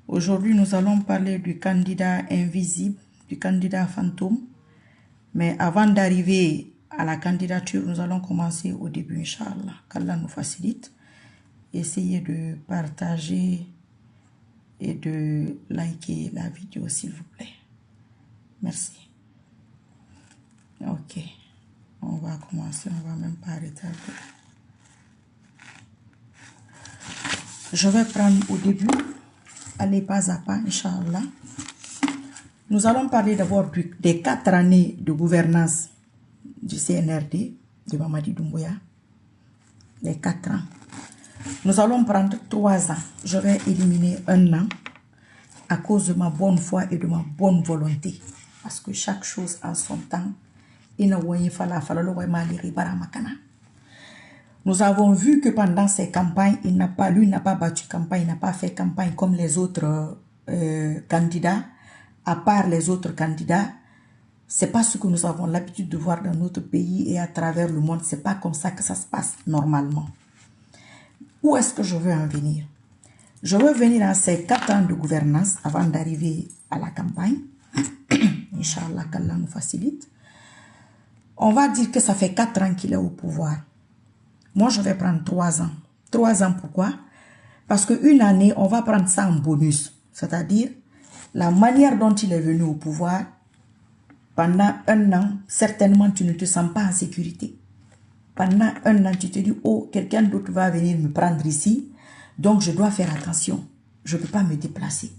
Aujourd'hui, nous allons parler du candidat invisible, du candidat fantôme. Mais avant d'arriver à la candidature, nous allons commencer au début, Inch'Allah. Qu'Allah nous facilite. Essayez de partager et de liker la vidéo, s'il vous plaît. Merci. Ok. On va commencer, on va même pas arrêter. Je vais prendre au début, allez pas à pas, Inch'Allah. Nous allons parler d'abord des 4 années de gouvernance du CNRD, de Mamadi Doumbouya. Les 4 ans. Nous allons prendre 3 ans. Je vais éliminer 1 an à cause de ma bonne foi et de ma bonne volonté. Parce que chaque chose a son temps. Nous avons vu que pendant ces campagnes, lui n'a pas battu campagne, il n'a pas fait campagne comme les autres candidats, à part les autres candidats. C'est pas ce que nous avons l'habitude de voir dans notre pays et à travers le monde. C'est pas comme ça que ça se passe normalement. Où est-ce que je veux en venir? Je veux venir à ces 4 ans de gouvernance avant d'arriver à la campagne. Inch'Allah, qu'Allah nous facilite. On va dire que ça fait 4 ans qu'il est au pouvoir. Moi, je vais prendre 3 ans. 3 ans, pourquoi? Parce qu'une année, on va prendre ça en bonus. C'est-à-dire, la manière dont il est venu au pouvoir, pendant 1 an, certainement, tu ne te sens pas en sécurité. Pendant 1 an, tu te dis, oh, quelqu'un d'autre va venir me prendre ici, donc je dois faire attention. Je ne peux pas me déplacer.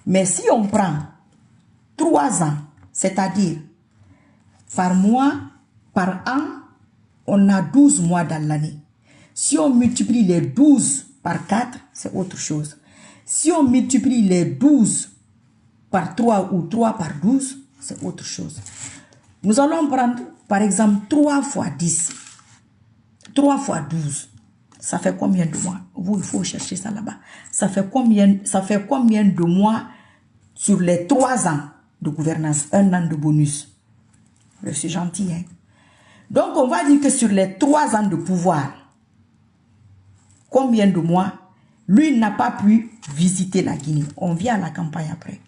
Mais si on prend 3 ans, c'est-à-dire, par mois, par an, on a 12 mois dans l'année. Si on multiplie les 12 par 4, c'est autre chose. Si on multiplie les 12 par 3 ou 3 par 12, c'est autre chose. Nous allons prendre, par exemple, 3 fois 10. 3 fois 12. Ça fait combien de mois? Vous, il faut chercher ça là-bas. Ça fait combien de mois sur les 3 ans de gouvernance? 1 an de bonus. Je suis gentil, hein? Donc, on va dire que sur les 3 ans de pouvoir, combien de mois, lui n'a pas pu visiter la Guinée. On vient à la campagne après.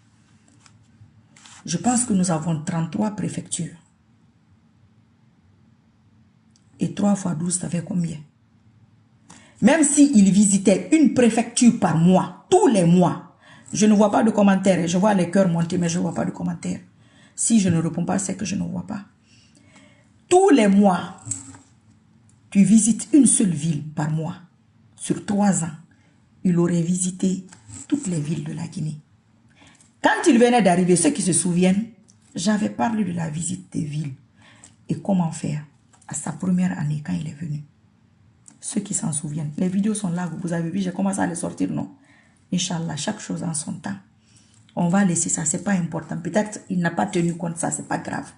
Je pense que nous avons 33 préfectures. Et 3 fois 12, ça fait combien? Même s'il visitait une préfecture par mois, tous les mois, je ne vois pas de commentaires. Je vois les cœurs monter, mais je ne vois pas de commentaires. Si je ne réponds pas, c'est que je ne vois pas. Tous les mois, tu visites une seule ville par mois. Sur 3 ans, il aurait visité toutes les villes de la Guinée. Quand il venait d'arriver, ceux qui se souviennent, j'avais parlé de la visite des villes et comment faire à sa première année quand il est venu. Ceux qui s'en souviennent, les vidéos sont là, vous avez vu, j'ai commencé à les sortir, non? Inch'Allah, chaque chose en son temps. On va laisser ça, c'est pas important. Peut-être il n'a pas tenu compte de ça, c'est pas grave.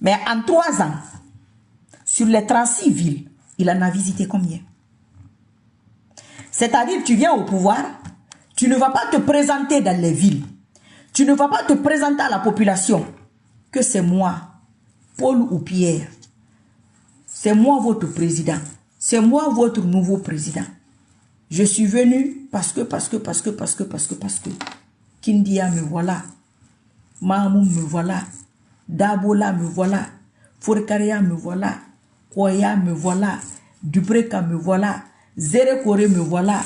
Mais en 3 ans, sur les 36 villes, il en a visité combien? C'est-à-dire, tu viens au pouvoir, tu ne vas pas te présenter dans les villes. Tu ne vas pas te présenter à la population que c'est moi, Paul ou Pierre. C'est moi votre président. C'est moi votre nouveau président. Je suis venu parce que. Kindia me voilà. Mahmoud me voilà. Dabola me voilà. Forkaria me voilà. Koya me voilà. Dubreka me voilà. Zerekore me voilà.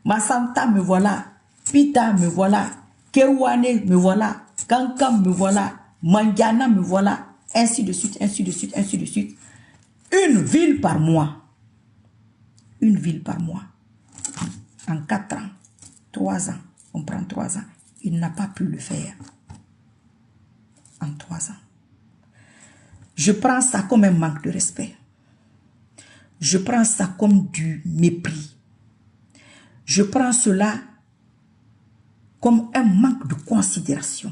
Masanta me voilà. Pita me voilà. Kewane me voilà. Kankam me voilà. Mandiana me voilà. Ainsi de suite, ainsi de suite, ainsi de suite. Une ville par mois. Une ville par mois. En 4 ans. 3 ans. On prend 3 ans. Il n'a pas pu le faire. En 3 ans. Je prends ça comme un manque de respect. Je prends ça comme du mépris. Je prends cela comme un manque de considération.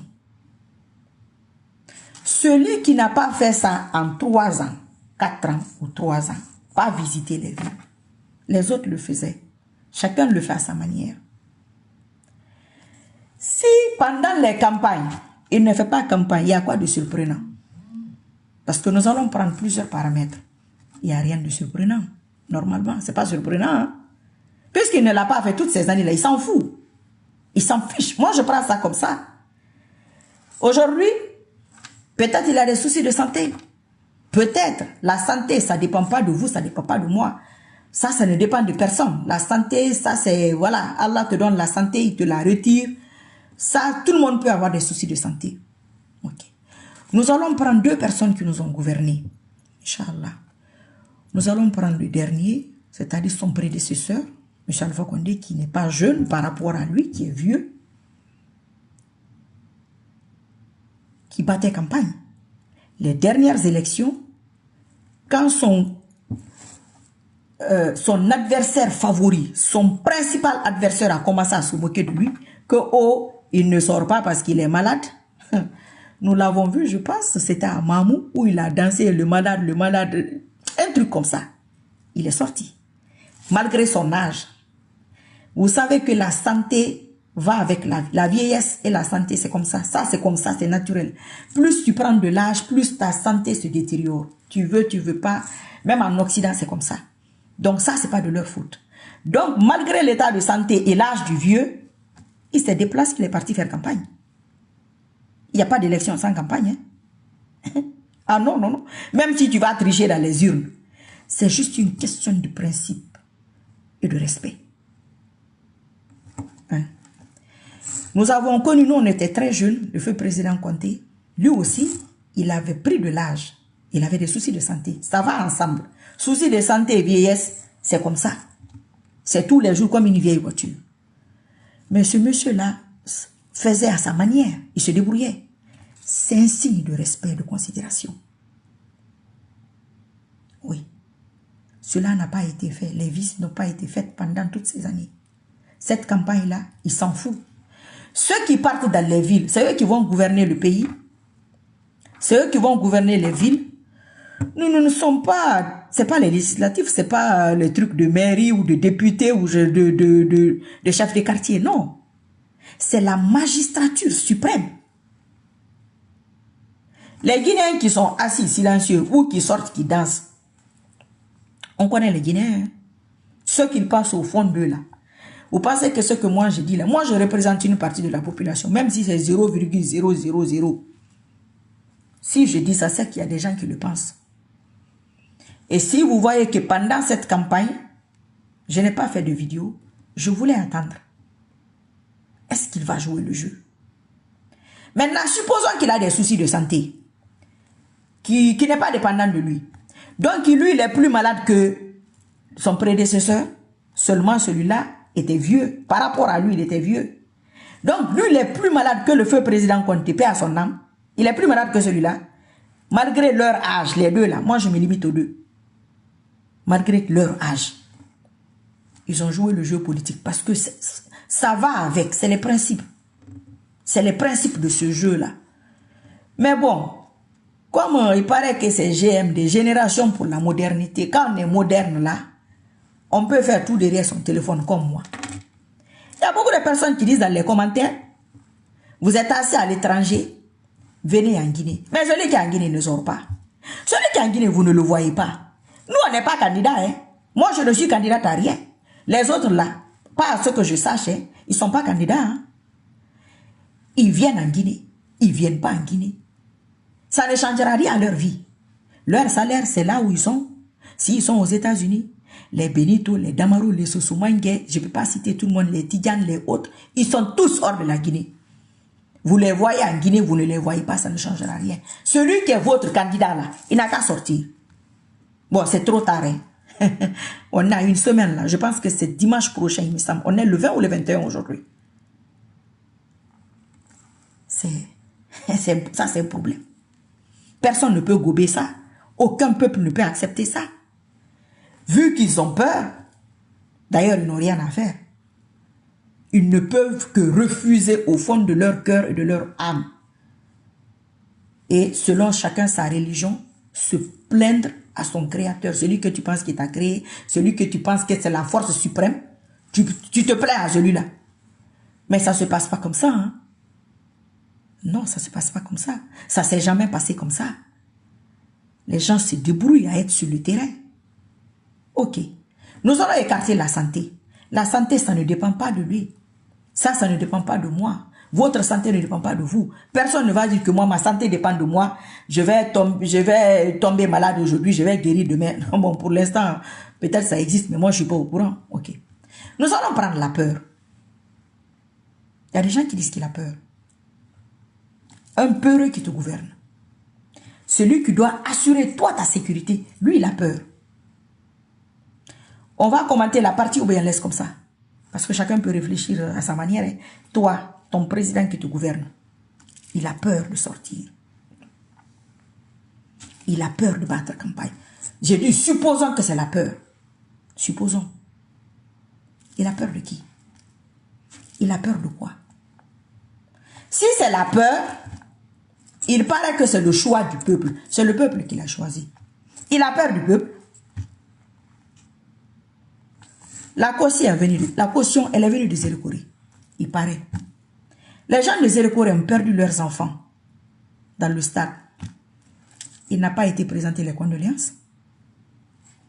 Celui qui n'a pas fait ça en 3 ans, 4 ans ou 3 ans, pas visiter les villes. Les autres le faisaient. Chacun le fait à sa manière. Si pendant les campagnes, il ne fait pas campagne, il y a quoi de surprenant? Parce que nous allons prendre plusieurs paramètres. Il n'y a rien de surprenant. Normalement, ce n'est pas surprenant. Hein? Puisqu'il ne l'a pas fait toutes ces années-là, il s'en fout. Il s'en fiche. Moi, je prends ça comme ça. Aujourd'hui, peut-être il a des soucis de santé. Peut-être. La santé, ça ne dépend pas de vous, ça ne dépend pas de moi. Ça ne dépend de personne. La santé, ça c'est, voilà, Allah te donne la santé, il te la retire. Ça, tout le monde peut avoir des soucis de santé. Ok. Nous allons prendre 2 personnes qui nous ont gouvernés. Inch'Allah. Nous allons prendre le dernier, c'est-à-dire son prédécesseur, M. Alpha Condé, qui n'est pas jeune par rapport à lui, qui est vieux, qui battait campagne. Les dernières élections, quand son adversaire favori, son principal adversaire a commencé à se moquer de lui, que oh, il ne sort pas parce qu'il est malade. Nous l'avons vu, je pense, c'était à Mamou, où il a dansé le malade, un truc comme ça. Il est sorti, malgré son âge. Vous savez que la santé va avec la vieillesse et la santé, c'est comme ça. Ça, c'est comme ça, c'est naturel. Plus tu prends de l'âge, plus ta santé se détériore. Tu veux pas. Même en Occident, c'est comme ça. Donc ça, c'est pas de leur faute. Donc, malgré l'état de santé et l'âge du vieux, il se déplace, il est parti faire campagne. Il n'y a pas d'élection sans campagne. Hein? Ah non, non, non. Même si tu vas tricher dans les urnes, c'est juste une question de principe et de respect. Hein? Nous avons connu, nous on était très jeunes, le feu président Conté. Lui aussi, il avait pris de l'âge. Il avait des soucis de santé. Ça va ensemble. Soucis de santé et vieillesse, c'est comme ça. C'est tous les jours comme une vieille voiture. Mais ce monsieur-là faisait à sa manière. Il se débrouillait. C'est un signe de respect et de considération. Oui. Cela n'a pas été fait. Les vices n'ont pas été faits pendant toutes ces années. Cette campagne-là, il s'en fout. Ceux qui partent dans les villes, c'est eux qui vont gouverner le pays. C'est eux qui vont gouverner les villes. Nous ne sommes pas, c'est pas les législatifs, c'est pas les trucs de mairie ou de députés ou de chefs de quartier, non. C'est la magistrature suprême. Les Guinéens qui sont assis silencieux ou qui sortent, qui dansent, on connaît les Guinéens. Hein? Ceux qui passent au fond d'eux là. Vous pensez que ce que moi je dis là, moi je représente une partie de la population, même si c'est 0,000. Si je dis ça, c'est qu'il y a des gens qui le pensent. Et si vous voyez que pendant cette campagne, je n'ai pas fait de vidéo, je voulais attendre. Est-ce qu'il va jouer le jeu? Maintenant, supposons qu'il a des soucis de santé, qui n'est pas dépendant de lui. Donc, lui, il est plus malade que son prédécesseur. Seulement, celui-là était vieux. Par rapport à lui, il était vieux. Donc, lui, il est plus malade que le feu président Conté, paix à son âme. Il est plus malade que celui-là. Malgré leur âge, les deux là, moi je me limite aux deux. Malgré leur âge, ils ont joué le jeu politique parce que ça va avec, c'est les principes. C'est les principes de ce jeu-là. Mais bon, comme il paraît que c'est GMD, Génération pour la modernité, quand on est moderne là, on peut faire tout derrière son téléphone comme moi. Il y a beaucoup de personnes qui disent dans les commentaires, vous êtes assis à l'étranger, venez en Guinée. Mais celui qui est en Guinée ne sort pas. Celui qui est en Guinée, vous ne le voyez pas. Nous, on n'est pas candidat. Hein. Moi, je ne suis candidate à rien. Les autres là, pas à ce que je sache, hein, ils ne sont pas candidats. Hein. Ils viennent en Guinée. Ils ne viennent pas en Guinée. Ça ne changera rien à leur vie. Leur salaire, c'est là où ils sont. S'ils sont aux États-Unis, les Benito, les Damaro, les Sosumangue, je ne peux pas citer tout le monde, les Tidjane, les autres, ils sont tous hors de la Guinée. Vous les voyez en Guinée, vous ne les voyez pas, ça ne changera rien. Celui qui est votre candidat là, il n'a qu'à sortir. Bon, c'est trop tard. Hein. On a une semaine là, je pense que c'est dimanche prochain, il me semble. On est le 20 ou le 21 aujourd'hui. Ça, c'est un problème. Personne ne peut gober ça. Aucun peuple ne peut accepter ça. Vu qu'ils ont peur, d'ailleurs, ils n'ont rien à faire. Ils ne peuvent que refuser au fond de leur cœur et de leur âme. Et selon chacun sa religion, se plaindre à son créateur, celui que tu penses qu'il t'a créé, celui que tu penses que c'est la force suprême, tu te plains à celui-là. Mais ça ne se passe pas comme ça. Hein? Non, ça ne se passe pas comme ça. Ça ne s'est jamais passé comme ça. Les gens se débrouillent à être sur le terrain. Ok. Nous allons écarter la santé. La santé, ça ne dépend pas de lui. Ça ne dépend pas de moi. Votre santé ne dépend pas de vous. Personne ne va dire que moi, ma santé dépend de moi. Je vais tomber malade aujourd'hui, je vais guérir demain. Bon, pour l'instant, peut-être ça existe, mais moi, je ne suis pas au courant. Ok. Nous allons prendre la peur. Il y a des gens qui disent qu'il a peur. Un peureux qui te gouverne. Celui qui doit assurer toi ta sécurité, lui, il a peur. On va commenter la partie ou bien on laisse comme ça. Parce que chacun peut réfléchir à sa manière. Toi, ton président qui te gouverne, il a peur de sortir. Il a peur de battre campagne. J'ai dit, supposons que c'est la peur. Supposons. Il a peur de qui? Il a peur de quoi? Si c'est la peur, il paraît que c'est le choix du peuple. C'est le peuple qui l'a choisi. Il a peur du peuple. La caution, elle est venue de Zélékoré. Il paraît. Les gens de Zélékoré ont perdu leurs enfants dans le stade. Il n'a pas été présenté les condoléances.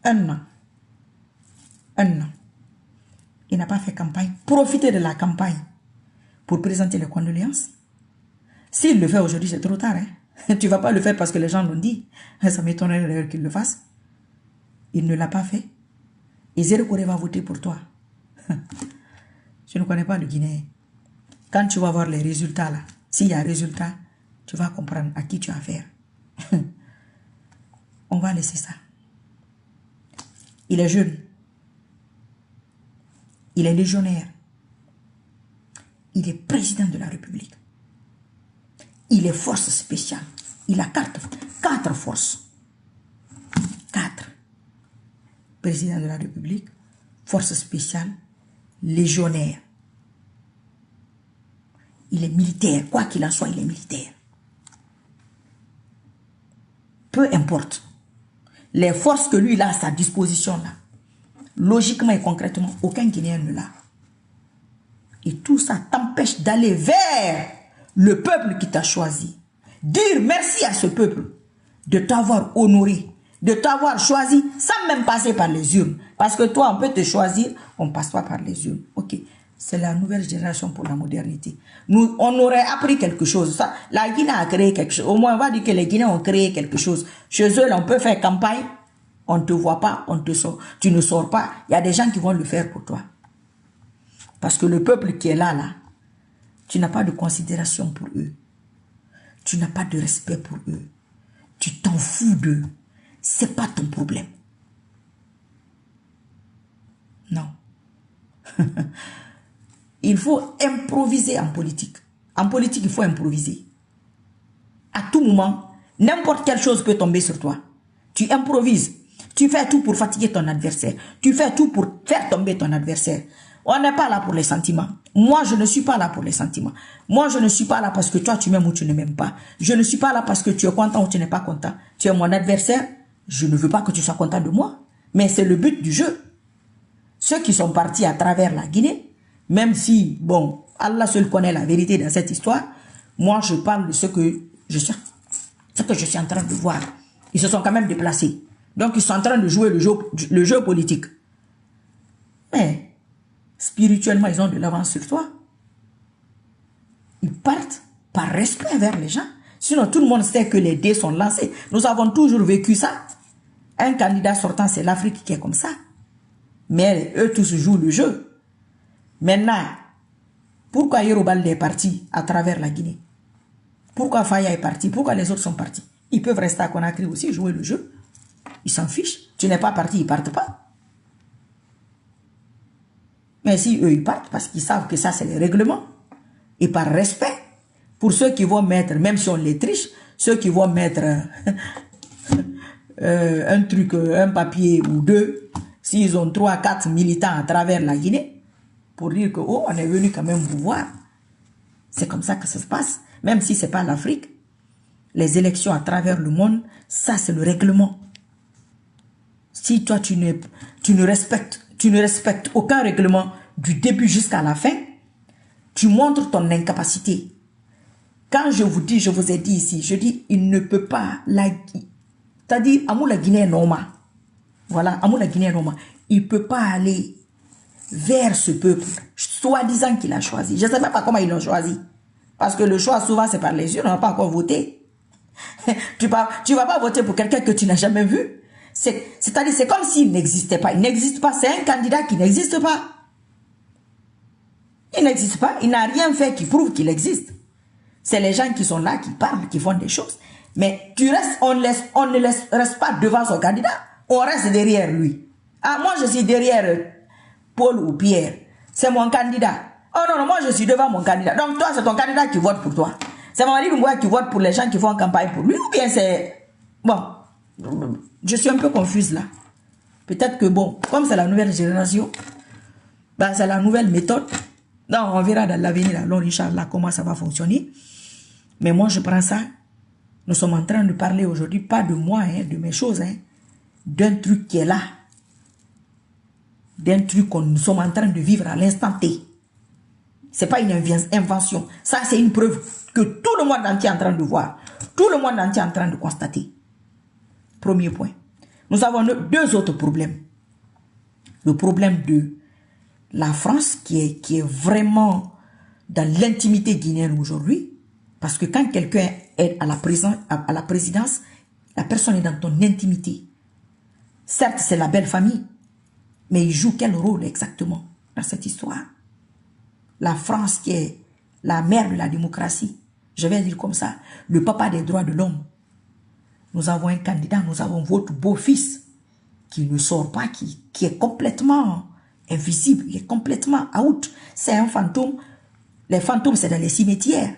Un an. Il n'a pas fait campagne. Profitez de la campagne pour présenter les condoléances. S'il le fait aujourd'hui, c'est trop tard. Hein? Tu ne vas pas le faire parce que les gens l'ont dit. Ça m'étonnerait d'ailleurs qu'il le fasse. Il ne l'a pas fait. Et Zélékoré va voter pour toi. Je ne connais pas le Guinéen. Quand tu vas voir les résultats là, s'il y a résultat, tu vas comprendre à qui tu as affaire. On va laisser ça. Il est jeune. Il est légionnaire. Il est président de la République. Il est force spéciale. Il a quatre forces. 4. Président de la République, force spéciale, légionnaire. Il est militaire. Quoi qu'il en soit, il est militaire. Peu importe. Les forces que lui il a à sa disposition là, logiquement et concrètement, aucun Guinéen ne l'a. Et tout ça t'empêche d'aller vers le peuple qui t'a choisi. Dire merci à ce peuple de t'avoir honoré, de t'avoir choisi sans même passer par les urnes. Parce que toi, on peut te choisir, on ne passe pas par les urnes. Ok, c'est la nouvelle génération pour la modernité. Nous, on aurait appris quelque chose. Ça, la Guinée a créé quelque chose. Au moins, on va dire que les Guinéens ont créé quelque chose. Chez eux, là, on peut faire campagne. On ne te voit pas, on te sort. Tu ne sors pas. Il y a des gens qui vont le faire pour toi. Parce que le peuple qui est là, tu n'as pas de considération pour eux. Tu n'as pas de respect pour eux. Tu t'en fous d'eux. C'est pas ton problème. Non. Il faut improviser en politique. En politique, il faut improviser. À tout moment, n'importe quelle chose peut tomber sur toi. Tu improvises. Tu fais tout pour fatiguer ton adversaire. Tu fais tout pour faire tomber ton adversaire. On n'est pas là pour les sentiments. Moi, je ne suis pas là pour les sentiments. Moi, je ne suis pas là parce que toi, tu m'aimes ou tu ne m'aimes pas. Je ne suis pas là parce que tu es content ou tu n'es pas content. Tu es mon adversaire. Je ne veux pas que tu sois content de moi. Mais c'est le but du jeu. Ceux qui sont partis à travers la Guinée, même si, bon, Allah seul connaît la vérité dans cette histoire, moi, je parle de ce que je suis en train de voir. Ils se sont quand même déplacés. Donc, ils sont en train de jouer le jeu politique. Mais, spirituellement, ils ont de l'avance sur toi. Ils partent par respect vers les gens. Sinon, tout le monde sait que les dés sont lancés. Nous avons toujours vécu ça. Un candidat sortant, c'est l'Afrique qui est comme ça. Mais eux tous jouent le jeu. Maintenant, pourquoi Yorobal est parti à travers la Guinée? Pourquoi Faya est parti? Pourquoi les autres sont partis? Ils peuvent rester à Conakry aussi, jouer le jeu. Ils s'en fichent. Tu n'es pas parti, ils ne partent pas. Mais si eux, ils partent parce qu'ils savent que ça, c'est les règlements. Et par respect, pour ceux qui vont mettre, même si on les triche, ceux qui vont mettre un truc, un papier ou deux, s'ils ont 3, 4 militants à travers la Guinée, pour dire que, oh, on est venu quand même vous voir. C'est comme ça que ça se passe. Même si ce n'est pas l'Afrique, les élections à travers le monde, ça c'est le règlement. Si toi tu ne respectes aucun règlement du début jusqu'à la fin, tu montres ton incapacité. Quand je vous dis, je vous ai dit ici, je dis, il ne peut pas, c'est-à-dire, Amou la Guinée Noma, voilà, Amou la Guinée Noma, il ne peut pas aller vers ce peuple, soi-disant qu'il a choisi. Je ne sais même pas comment ils l'ont choisi. Parce que le choix, souvent, c'est par les yeux. On n'a pas encore voté. Tu vas pas voter pour quelqu'un que tu n'as jamais vu. C'est-à-dire, c'est comme s'il n'existait pas. Il n'existe pas. C'est un candidat qui n'existe pas. Il n'existe pas. Il n'a rien fait qui prouve qu'il existe. C'est les gens qui sont là, qui parlent, qui font des choses. Mais on ne reste pas devant son candidat. On reste derrière lui. Ah, moi, je suis derrière Paul ou Pierre. C'est mon candidat. Oh non, non, moi, je suis devant mon candidat. Donc, toi, c'est ton candidat qui vote pour toi. C'est Mamadi Doumbouya qui vote pour les gens qui font campagne pour lui. Ou bien c'est... Bon, je suis un peu confuse là. Peut-être que, bon, comme c'est la nouvelle génération, ben, c'est la nouvelle méthode. Donc, on verra dans l'avenir, alors, Inch'Allah, comment ça va fonctionner. Mais moi, je prends ça. Nous sommes en train de parler aujourd'hui, pas de moi, hein, de mes choses, hein, d'un truc qui est là. D'un truc que nous sommes en train de vivre à l'instant T. Ce n'est pas une invention. Ça, c'est une preuve que tout le monde entier est en train de voir. Tout le monde entier est en train de constater. Premier point. Nous avons deux autres problèmes. Le problème de la France, qui est vraiment dans l'intimité guinéenne aujourd'hui. Parce que quand quelqu'un est à la présidence, la personne est dans ton intimité. Certes, c'est la belle famille, mais il joue quel rôle exactement dans cette histoire? La France qui est la mère de la démocratie, je vais dire comme ça, le papa des droits de l'homme. Nous avons un candidat, nous avons votre beau-fils qui ne sort pas, qui est complètement invisible, il est complètement out. C'est un fantôme. Les fantômes, c'est dans les cimetières.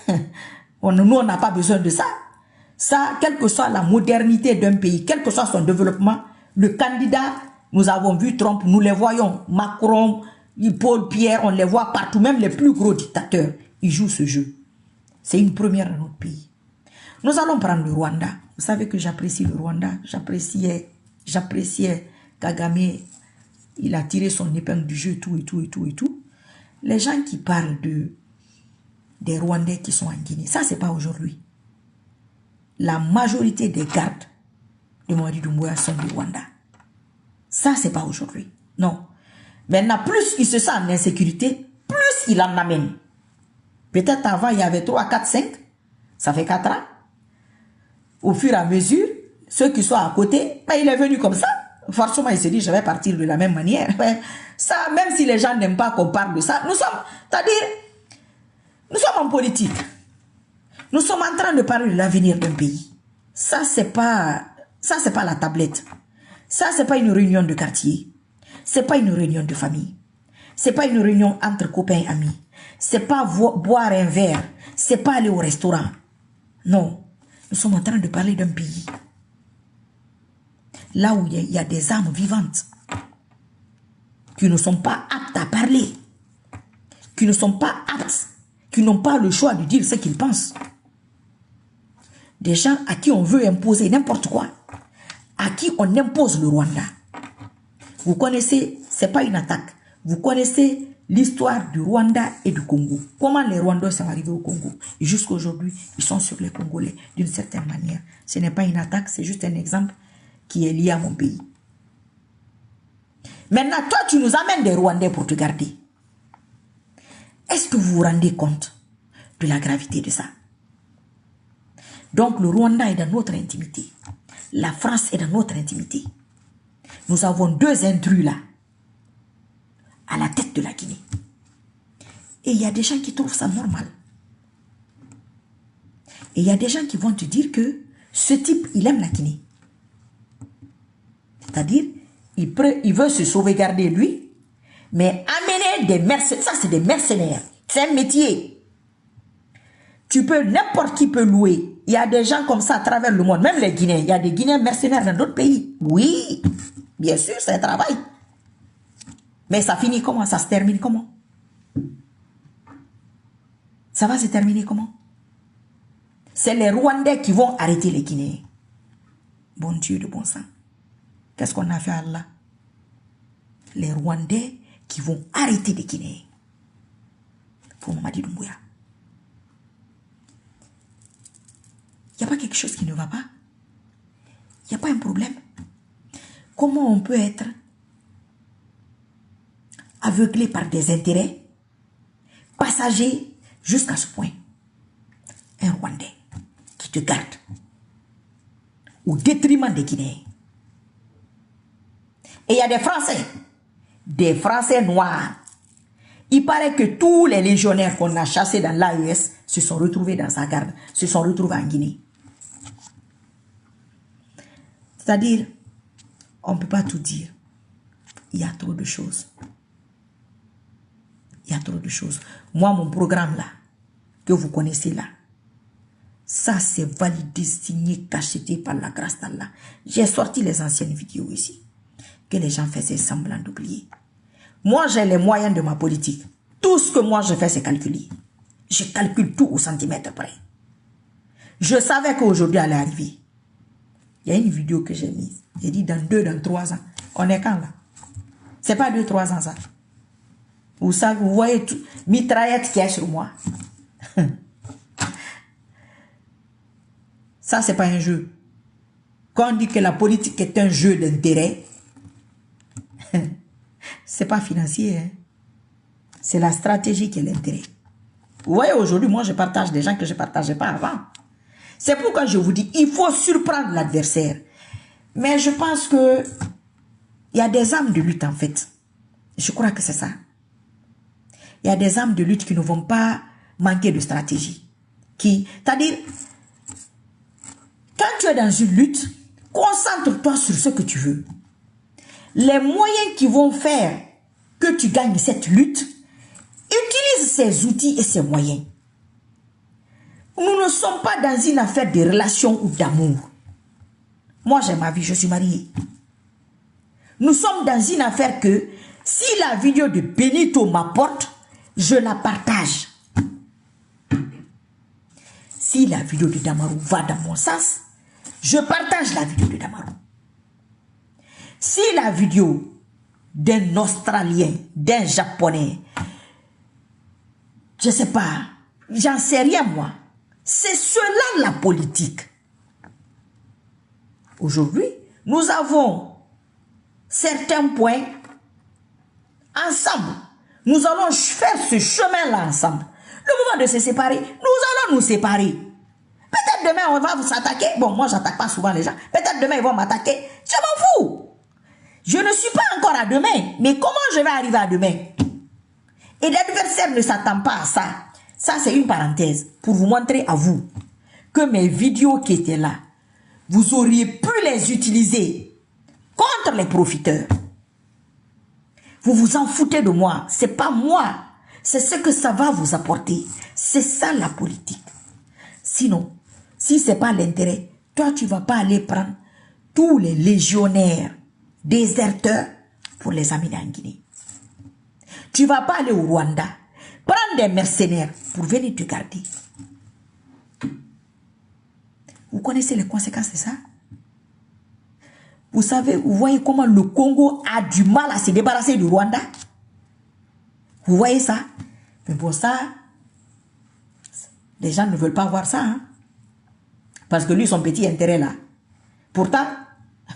Nous, on n'a pas besoin de ça. Ça, quelle que soit la modernité d'un pays, quel que soit son développement, le candidat, nous avons vu Trump, nous les voyons, Macron, Paul, Pierre, on les voit partout, même les plus gros dictateurs, ils jouent ce jeu. C'est une première dans notre pays. Nous allons prendre le Rwanda. Vous savez que j'apprécie le Rwanda, j'appréciais Kagame, il a tiré son épingle du jeu, tout et tout et tout et tout. Les gens qui parlent des Rwandais qui sont en Guinée, ça c'est pas aujourd'hui. La majorité des gardes de Mamadi Doumbouya sont du Rwanda. Ça c'est pas aujourd'hui. Non. Maintenant, plus il se sent en insécurité, plus il en amène. Peut-être avant, il y avait 3, 4, 5. Ça fait 4 ans. Au fur et à mesure, ceux qui sont à côté, ben, il est venu comme ça. Forcément, il se dit, je vais partir de la même manière. Ben, ça, même si les gens n'aiment pas qu'on parle de ça, nous sommes, c'est-à-dire, nous sommes en politique. Nous sommes en train de parler de l'avenir d'un pays. Ça, c'est pas la tablette. Ça, c'est pas une réunion de quartier. C'est pas une réunion de famille. C'est pas une réunion entre copains et amis. C'est pas boire un verre. C'est pas aller au restaurant. Non. Nous sommes en train de parler d'un pays. Là où il y a des âmes vivantes qui ne sont pas aptes à parler. Qui ne sont pas aptes. Qui n'ont pas le choix de dire ce qu'ils pensent. Des gens à qui on veut imposer n'importe quoi. À qui on impose le Rwanda. Vous connaissez, c'est pas une attaque. Vous connaissez l'histoire du Rwanda et du Congo. Comment les Rwandais sont arrivés au Congo. Et jusqu'à aujourd'hui, ils sont sur les Congolais d'une certaine manière. Ce n'est pas une attaque, c'est juste un exemple qui est lié à mon pays. Maintenant, toi, tu nous amènes des Rwandais pour te garder. Est-ce que vous vous rendez compte de la gravité de ça? Donc, le Rwanda est dans notre intimité. La France est dans notre intimité. Nous avons deux intrus là, à la tête de la Guinée. Et il y a des gens qui trouvent ça normal. Et il y a des gens qui vont te dire que ce type, il aime la Guinée. C'est-à-dire, il veut se sauvegarder lui, mais amener des mercenaires. Ça, c'est des mercenaires. C'est un métier. N'importe qui peut louer. Il y a des gens comme ça à travers le monde, même les Guinéens. Il y a des Guinéens mercenaires dans d'autres pays. Oui, bien sûr, c'est un travail. Mais ça finit comment? Ça se termine comment? Ça va se terminer comment? C'est les Rwandais qui vont arrêter les Guinéens. Bon Dieu de bon sang. Qu'est-ce qu'on a fait à Allah? Les Rwandais qui vont arrêter les Guinéens. Pour Mamadi Doumbouya. Il n'y a pas quelque chose qui ne va pas? Il n'y a pas un problème? Comment on peut être aveuglé par des intérêts passager jusqu'à ce point. Un Rwandais qui te garde au détriment des Guinéens. Et il y a des Français noirs. Il paraît que tous les légionnaires qu'on a chassés dans l'AES se sont retrouvés dans sa garde, se sont retrouvés en Guinée. C'est-à-dire, on ne peut pas tout dire. Il y a trop de choses. Il y a trop de choses. Moi, mon programme là, que vous connaissez là, ça c'est validé, signé, cacheté par la grâce d'Allah. J'ai sorti les anciennes vidéos ici, que les gens faisaient semblant d'oublier. Moi, j'ai les moyens de ma politique. Tout ce que moi je fais, c'est calculer. Je calcule tout au centimètre près. Je savais qu'aujourd'hui allait arriver. Il y a une vidéo que j'ai mise. J'ai dit dans 2, dans 3 ans. On est quand là? C'est pas 2, 3 ans ça. Vous savez, vous voyez tout, mitraillette qui est sur moi. Ça, c'est pas un jeu. Quand on dit que la politique est un jeu d'intérêt, c'est pas financier. Hein? C'est la stratégie qui est l'intérêt. Vous voyez, aujourd'hui, moi, je partage des gens que je ne partageais pas avant. C'est pourquoi je vous dis, il faut surprendre l'adversaire. Mais je pense que il y a des âmes de lutte, en fait. Je crois que c'est ça. Il y a des âmes de lutte qui ne vont pas manquer de stratégie. C'est-à-dire, quand tu es dans une lutte, concentre-toi sur ce que tu veux. Les moyens qui vont faire que tu gagnes cette lutte, utilise ces outils et ces moyens. Nous ne sommes pas dans une affaire de relation ou d'amour. Moi, j'ai ma vie, je suis mariée. Nous sommes dans une affaire que si la vidéo de Benito m'apporte, je la partage. Si la vidéo de Damarou va dans mon sens, je partage la vidéo de Damarou. Si la vidéo d'un Australien, d'un Japonais, je ne sais pas, j'en sais rien moi. C'est cela la politique. Aujourd'hui, nous avons certains points ensemble. Nous allons faire ce chemin-là ensemble. Le moment de se séparer, nous allons nous séparer. Peut-être demain, on va s'attaquer. Bon, moi, je n'attaque pas souvent les gens. Peut-être demain, ils vont m'attaquer. Je m'en fous. Je ne suis pas encore à demain. Mais comment je vais arriver à demain? Et l'adversaire ne s'attend pas à ça. Ça, c'est une parenthèse pour vous montrer à vous que mes vidéos qui étaient là, vous auriez pu les utiliser contre les profiteurs. Vous vous en foutez de moi. C'est pas moi. C'est ce que ça va vous apporter. C'est ça la politique. Sinon, si c'est pas l'intérêt, toi, tu vas pas aller prendre tous les légionnaires déserteurs pour les amener en Guinée. Tu vas pas aller au Rwanda, prendre des mercenaires pour venir te garder. Vous connaissez les conséquences de ça? Vous savez, vous voyez comment le Congo a du mal à se débarrasser du Rwanda? Vous voyez ça? Mais pour ça, les gens ne veulent pas voir ça. Hein? Parce que lui, son petit intérêt là. Pourtant,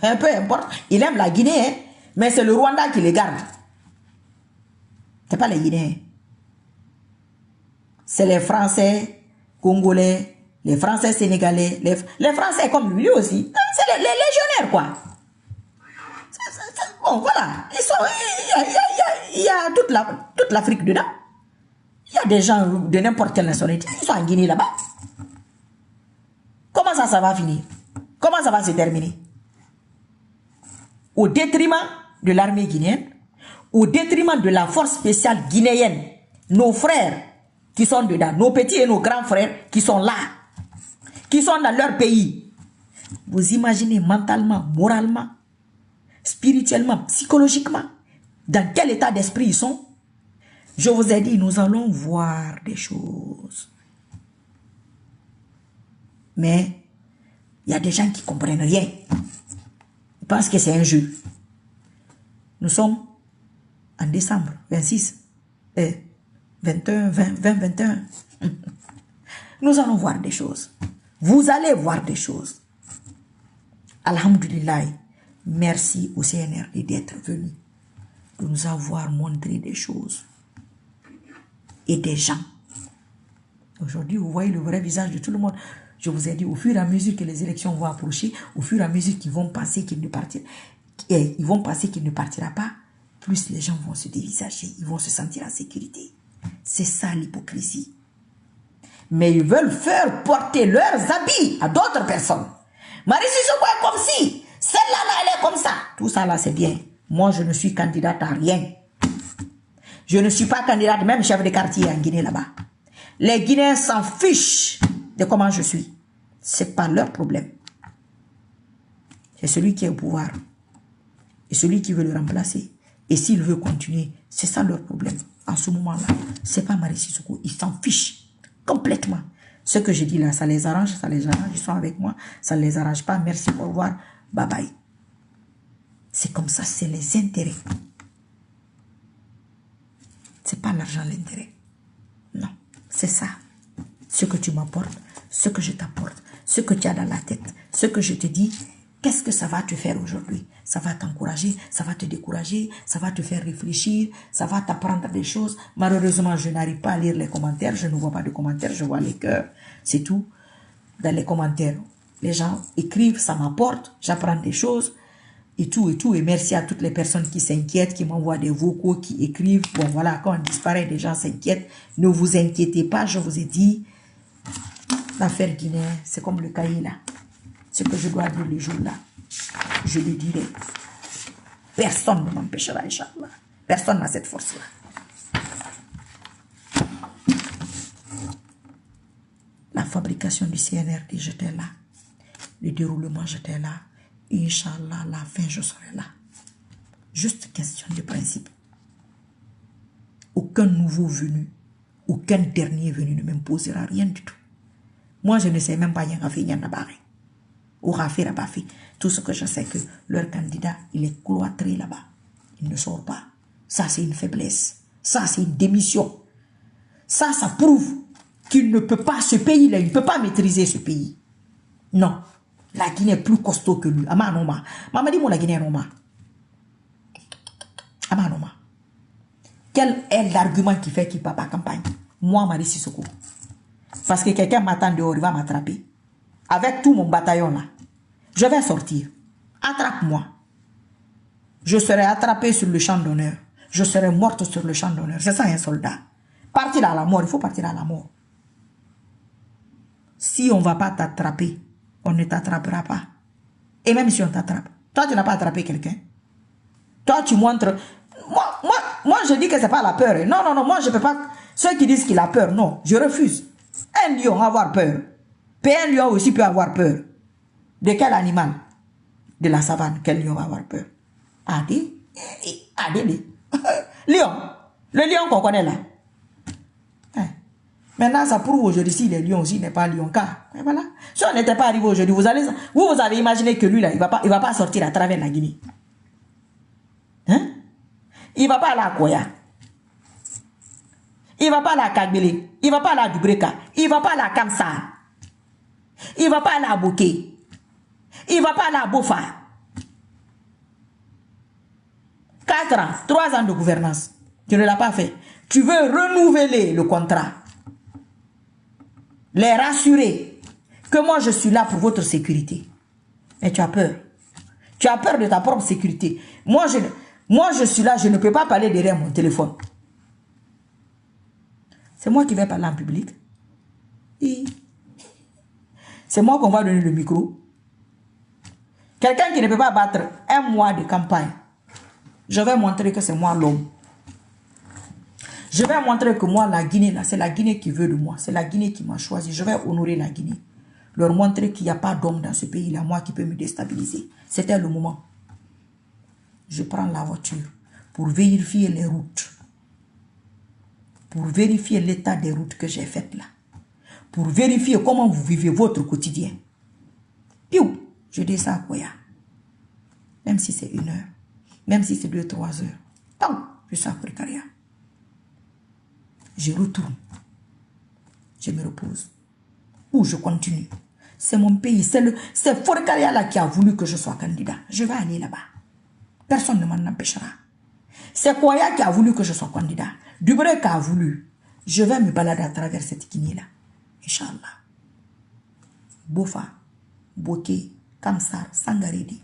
peu importe, il aime la Guinée, hein? Mais c'est le Rwanda qui les garde. Ce n'est pas les Guinéens. C'est les Français, Congolais, les Français sénégalais, les Français comme lui aussi. C'est les légionnaires, quoi. Bon, voilà. Il y a toute l'Afrique dedans. Il y a des gens de n'importe quelle nationalité. Ils sont en Guinée là-bas. Comment ça va finir? Comment ça va se terminer? Au détriment de l'armée guinéenne, au détriment de la force spéciale guinéenne, nos frères qui sont dedans, nos petits et nos grands frères qui sont là, qui sont dans leur pays. Vous imaginez mentalement, moralement, spirituellement, psychologiquement, dans quel état d'esprit ils sont? Je vous ai dit, nous allons voir des choses. Mais il y a des gens qui ne comprennent rien. Ils pensent que c'est un jeu. Nous sommes en décembre 26, 21, 20, 21. Nous allons voir des choses. Vous allez voir des choses. Alhamdulillah, merci au CNRD d'être venu, de nous avoir montré des choses et des gens Aujourd'hui, vous voyez le vrai visage de tout le monde. Je vous ai dit, au fur et à mesure que les élections vont approcher, au fur et à mesure qu'ils vont penser qu'il ne partira, ils vont penser qu'il ne partira pas, plus les gens vont se dévisager, ils vont se sentir en sécurité. C'est ça l'hypocrisie. Mais ils veulent faire porter leurs habits à d'autres personnes. Marie Sissoko est comme si, celle-là, là, elle est comme ça. Tout ça là, c'est bien. Moi, je ne suis candidate à rien. Je ne suis pas candidate, même chef de quartier en Guinée là-bas. Les Guinéens s'en fichent de comment je suis. C'est pas leur problème. C'est celui qui est au pouvoir. Et celui qui veut le remplacer. Et s'il veut continuer, c'est ça leur problème. En ce moment-là, c'est pas Marie Sissoko. Ils s'en fichent complètement. Ce que je dis là, ça les arrange, ils sont avec moi. Ça ne les arrange pas. Merci, au revoir. Bye bye. C'est comme ça, c'est les intérêts. C'est pas l'argent l'intérêt. Non, c'est ça. Ce que tu m'apportes, ce que je t'apporte, ce que tu as dans la tête, ce que je te dis, qu'est-ce que ça va te faire aujourd'hui? Ça va t'encourager, ça va te décourager, ça va te faire réfléchir, ça va t'apprendre des choses. Malheureusement, je n'arrive pas à lire les commentaires, je ne vois pas de commentaires, je vois les cœurs, c'est tout. Dans les commentaires, les gens écrivent, ça m'apporte, j'apprends des choses. Et tout, et merci à toutes les personnes qui s'inquiètent, qui m'envoient des vocaux, qui écrivent. Bon, voilà, quand on disparaît, les gens s'inquiètent. Ne vous inquiétez pas, je vous ai dit, l'affaire Guinée, c'est comme le cahier là. Ce que je dois dire le jour-là, je le dirai. Personne ne m'empêchera, Inch'Allah. Personne n'a cette force-là. La fabrication du CNRD, j'étais là. Le déroulement, j'étais là. Inch'Allah, la fin, je serai là. Juste question de principe. Aucun nouveau venu, aucun dernier venu ne m'imposera rien du tout. Moi, je ne sais même pas y a fait, y en a barré. Ou Rafi n'a pas fait. Tout ce que je sais que leur candidat, il est cloîtré là-bas. Il ne sort pas. Ça, c'est une faiblesse. Ça, c'est une démission. Ça prouve qu'il ne peut pas, ce pays-là, il ne peut pas maîtriser ce pays. Non. La Guinée est plus costaud que lui. Ama Noma. Maman dit moi la Guinée est Noma. Ama Noma. Quel est l'argument qui fait qu'il ne peut pas campagne? Moi, Marie Sissoko. Parce que quelqu'un m'attend dehors, il va m'attraper. Avec tout mon bataillon là. Je vais sortir. Attrape-moi. Je serai attrapée sur le champ d'honneur. Je serai morte sur le champ d'honneur. C'est ça un soldat. Partir à la mort, il faut partir à la mort. Si on ne va pas t'attraper, on ne t'attrapera pas. Et même si on t'attrape, toi tu n'as pas attrapé quelqu'un. Toi tu montres... Moi je dis que c'est pas la peur. Non, moi je peux pas... Ceux qui disent qu'il a peur, non, je refuse. Un lion va avoir peur. Et un lion aussi peut avoir peur. De quel animal? De la savane, quel lion va avoir peur? Adi? Lion. Le lion qu'on connaît là. Maintenant, ça prouve aujourd'hui si le lion aussi n'est pas lion car. Et voilà. Si on n'était pas arrivé aujourd'hui, vous avez imaginé que lui là, il va pas sortir à travers la Guinée. Hein? Il va pas aller à Koya. Il va pas aller à Kagbele. Il va pas aller à Dubreka. Il va pas aller à Kamsa. Il va pas aller à Bouké. Il va pas aller à Bofa. 4 ans, 3 ans de gouvernance. Tu ne l'as pas fait. Tu veux renouveler le contrat. Les rassurer que moi je suis là pour votre sécurité. Mais tu as peur. Tu as peur de ta propre sécurité. Moi je suis là, je ne peux pas parler derrière mon téléphone. C'est moi qui vais parler en public. C'est moi qu'on va donner le micro. Quelqu'un qui ne peut pas battre un mois de campagne. Je vais montrer que c'est moi l'homme. Je vais montrer que moi, la Guinée, là, c'est la Guinée qui veut de moi. C'est la Guinée qui m'a choisi. Je vais honorer la Guinée. Leur montrer qu'il n'y a pas d'homme dans ce pays-là, moi, qui peut me déstabiliser. C'était le moment. Je prends la voiture pour vérifier les routes. Pour vérifier l'état des routes que j'ai faites là. Pour vérifier comment vous vivez votre quotidien. Piou, je descends à Koya. Même si c'est 1 heure. Même si c'est 2-3 heures. Pam, je sors à Précaria. Je retourne. Je me repose. Ou je continue. C'est mon pays. C'est Forcaria là qui a voulu que je sois candidat. Je vais aller là-bas. Personne ne m'en empêchera. C'est Koya qui a voulu que je sois candidat. Dubrek a voulu. Je vais me balader à travers cette Guinée-là. Inch'Allah. Bofa, Boké, Kamsar, Sangaredi.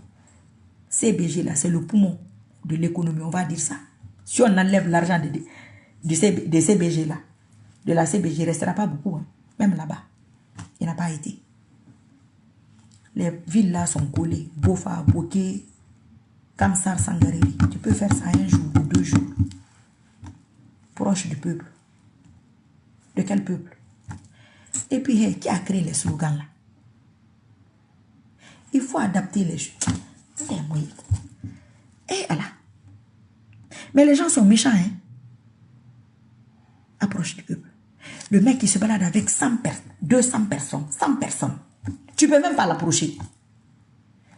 CBG là, c'est le poumon de l'économie, on va dire ça. Si on enlève l'argent de CBG là, de la CBG, il ne restera pas beaucoup, hein. Même là-bas. Il n'a pas été. Les villes là sont collées. Bofa, Boké, Kamsar, Sangaredi. Tu peux faire ça un jour ou 2 jours. Proche du peuple. De quel peuple? Et puis, hey, qui a créé les slogans là? Il faut adapter les choses. Et Allah. Mais les gens sont méchants, hein. Approche du peuple. Le mec qui se balade avec 100 personnes, 200 personnes, 100 personnes. Tu ne peux même pas l'approcher.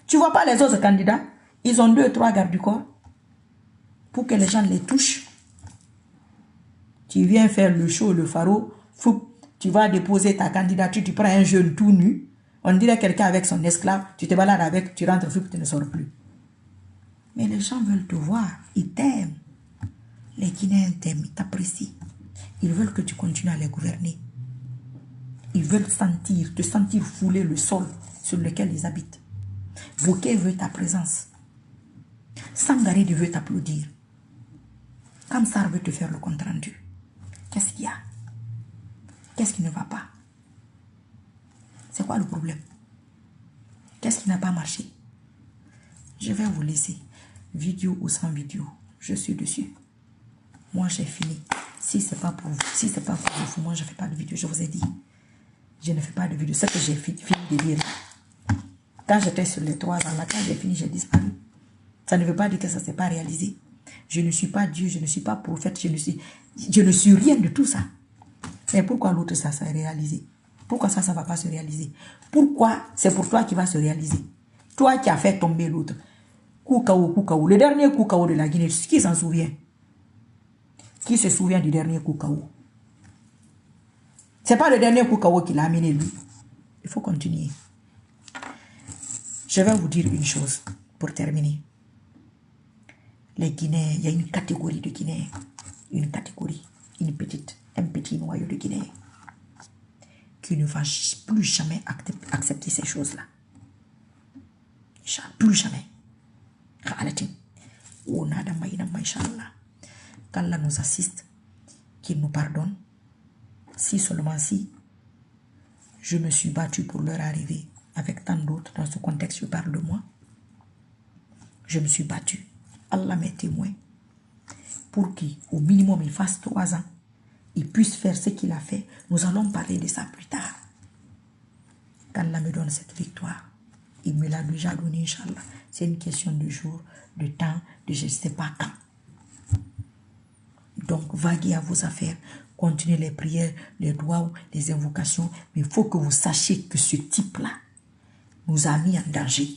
Tu ne vois pas les autres candidats? Ils ont 2 ou 3 gardes du corps pour que les gens les touchent. Tu viens faire le show, le pharo, tu vas déposer ta candidature, tu prends un jeune tout nu. On dirait quelqu'un avec son esclave, tu te balades avec, tu rentres, tu ne sors plus. Mais les gens veulent te voir, ils t'aiment. Les Guinéens t'aiment, ils t'apprécient. Ils veulent que tu continues à les gouverner. Ils veulent te sentir fouler le sol sur lequel ils habitent. Boké veut ta présence. Sangaredi veut t'applaudir. Kamsar veut te faire le compte rendu. Qu'est-ce qu'il y a? Qu'est-ce qui ne va pas? C'est quoi le problème? Qu'est-ce qui n'a pas marché? Je vais vous laisser. Vidéo ou sans vidéo, je suis dessus. Moi, j'ai fini. Si ce n'est pas pour vous, si c'est pas pour vous, moi, je ne fais pas de vidéo. Je vous ai dit. Je ne fais pas de vidéo. C'est que j'ai fini de dire. Quand j'étais sur les 3 ans, là, quand j'ai fini, j'ai disparu. Ça ne veut pas dire que ça ne s'est pas réalisé. Je ne suis pas Dieu, je ne suis pas prophète, je ne suis rien de tout ça. Mais pourquoi l'autre, ça s'est réalisé? Pourquoi ça ne va pas se réaliser? Pourquoi c'est pour toi qui va se réaliser? Toi qui as fait tomber l'autre. Koukao. Le dernier Koukao de la Guinée, qui s'en souvient? Qui se souvient du dernier Koukao? C'est pas le dernier Koukao qui l'a amené lui. Il faut continuer. Je vais vous dire une chose pour terminer. Les Guinéens, il y a une catégorie de Guinéens. Une catégorie, un petit noyau de Guinéens qui ne va plus jamais accepter ces choses-là. Plus jamais. Qu'Allah nous assiste, qu'il nous pardonne. Si seulement si je me suis battu pour leur arrivée avec tant d'autres dans ce contexte, je parle de moi. Je me suis battu. Allah m'est témoin pour qu'au minimum il fasse 3 ans, il puisse faire ce qu'il a fait. Nous allons parler de ça plus tard. Qu'Allah me donne cette victoire. Il me l'a déjà donné, Inch'Allah. C'est une question de jour, de temps, de je ne sais pas quand. Donc, vaguez à vos affaires. Continuez les prières, les doigts, les invocations. Mais il faut que vous sachiez que ce type-là nous a mis en danger.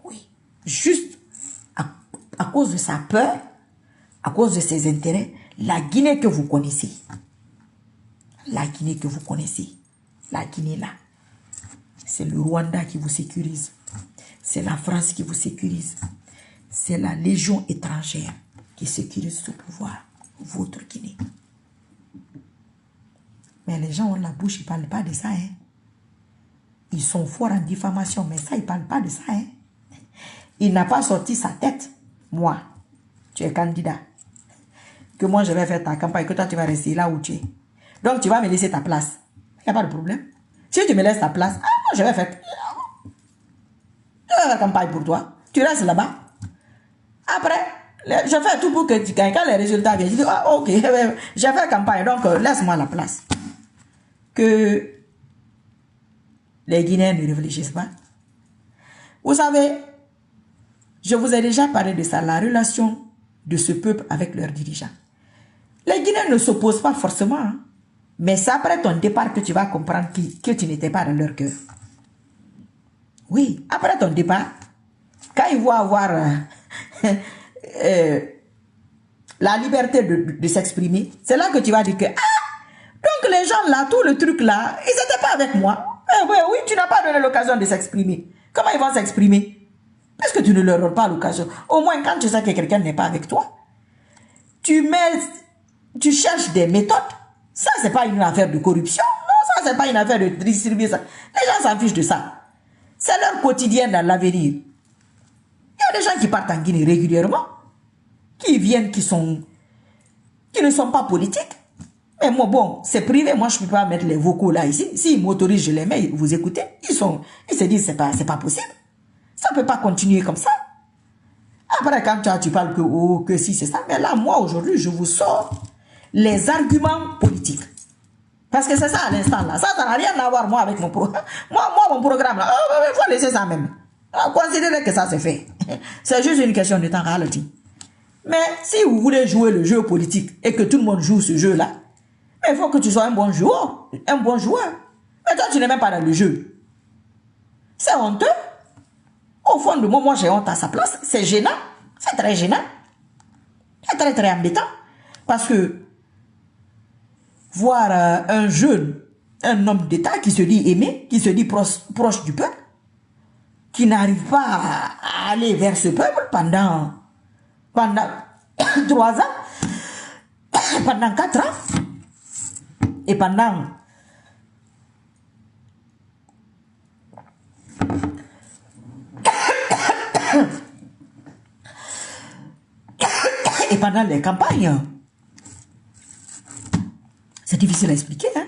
Oui. Juste à cause de sa peur, à cause de ses intérêts, la Guinée que vous connaissez. La Guinée que vous connaissez. La Guinée là. C'est le Rwanda qui vous sécurise. C'est la France qui vous sécurise. C'est la Légion étrangère qui sécurise ce pouvoir. Votre Guinée. Mais les gens ont la bouche, ils ne parlent pas de ça. Hein. Ils sont forts en diffamation, mais ça, ils ne parlent pas de ça. Hein. Il n'a pas sorti sa tête. Moi, tu es candidat. Que moi, je vais faire ta campagne, que toi, tu vas rester là où tu es. Donc, tu vas me laisser ta place. Il n'y a pas de problème. Si tu me laisses ta place, moi, je vais faire la campagne pour toi. Tu restes là-bas. Après, je fais tout pour que tu gagnes. Quand les résultats viennent, je dis, ah, ok, j'ai fait campagne, donc laisse-moi la place. Que les Guinéens ne réfléchissent pas. Vous savez, je vous ai déjà parlé de ça, la relation de ce peuple avec leurs dirigeants. Les Guinéens ne s'opposent pas forcément, hein, mais c'est après ton départ que tu vas comprendre que tu n'étais pas dans leur cœur. Oui, après ton départ, quand ils vont avoir la liberté de s'exprimer, c'est là que tu vas dire que, donc les gens là, tout le truc là, ils n'étaient pas avec moi. Oui, tu n'as pas donné l'occasion de s'exprimer. Comment ils vont s'exprimer? Parce que tu ne leur donnes pas l'occasion. Au moins, quand tu sais que quelqu'un n'est pas avec toi, tu cherches des méthodes. Ça, c'est pas une affaire de corruption. Non, ça, c'est pas une affaire de distribuer ça. Les gens s'en fichent de ça. C'est leur quotidien dans l'avenir. Il y a des gens qui partent en Guinée régulièrement, qui viennent, qui ne sont pas politiques. Mais moi, bon, c'est privé. Moi, je ne peux pas mettre les vocaux là, ici. S'ils m'autorisent, je les mets, vous écoutez. Ils se disent, c'est pas possible. Ça ne peut pas continuer comme ça. Après, quand tu parles que si, c'est ça. Mais là, moi, aujourd'hui, je vous sors les arguments politiques. Parce que c'est ça à l'instant là. Ça n'a rien à voir, moi, avec mon programme. Moi, mon programme là, il faut laisser ça même. Considérez que ça, c'est fait. C'est juste une question de temps, réalité. Mais si vous voulez jouer le jeu politique et que tout le monde joue ce jeu-là, il faut que tu sois un bon joueur. Un bon joueur. Mais toi, tu n'es même pas dans le jeu. C'est honteux. Au fond de moi, j'ai honte à sa place. C'est gênant. C'est très gênant. C'est très, très embêtant. Parce que voir un jeune, un homme d'État qui se dit aimé, qui se dit proche du peuple, qui n'arrive pas à aller vers ce peuple pendant 3 ans, pendant 4 ans, et pendant les campagnes. C'est difficile à expliquer, hein?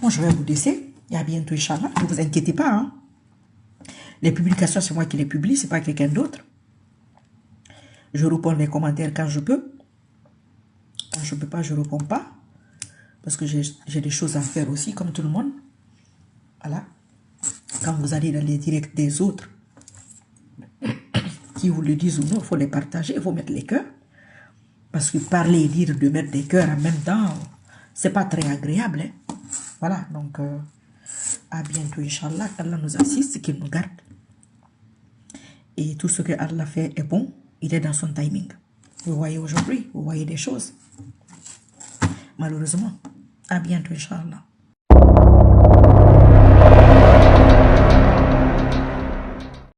Moi, je vais vous laisser. Il y a bientôt, Inch'Allah. Ne vous inquiétez pas, hein? Les publications, c'est moi qui les publie, c'est pas quelqu'un d'autre. Je réponds les commentaires quand je peux. Quand je peux pas, je réponds pas. Parce que j'ai des choses à faire aussi, comme tout le monde. Voilà. Quand vous allez dans les directs des autres, qui vous le disent ou non, il faut les partager, il faut mettre les cœurs. Parce que parler et dire de mettre des cœurs en même temps, c'est pas très agréable. Hein? Voilà, donc à bientôt, Inch'Allah. Allah nous assiste, qu'il nous garde. Et tout ce que Allah fait est bon, il est dans son timing. Vous voyez aujourd'hui, vous voyez des choses. Malheureusement, à bientôt, Inch'Allah.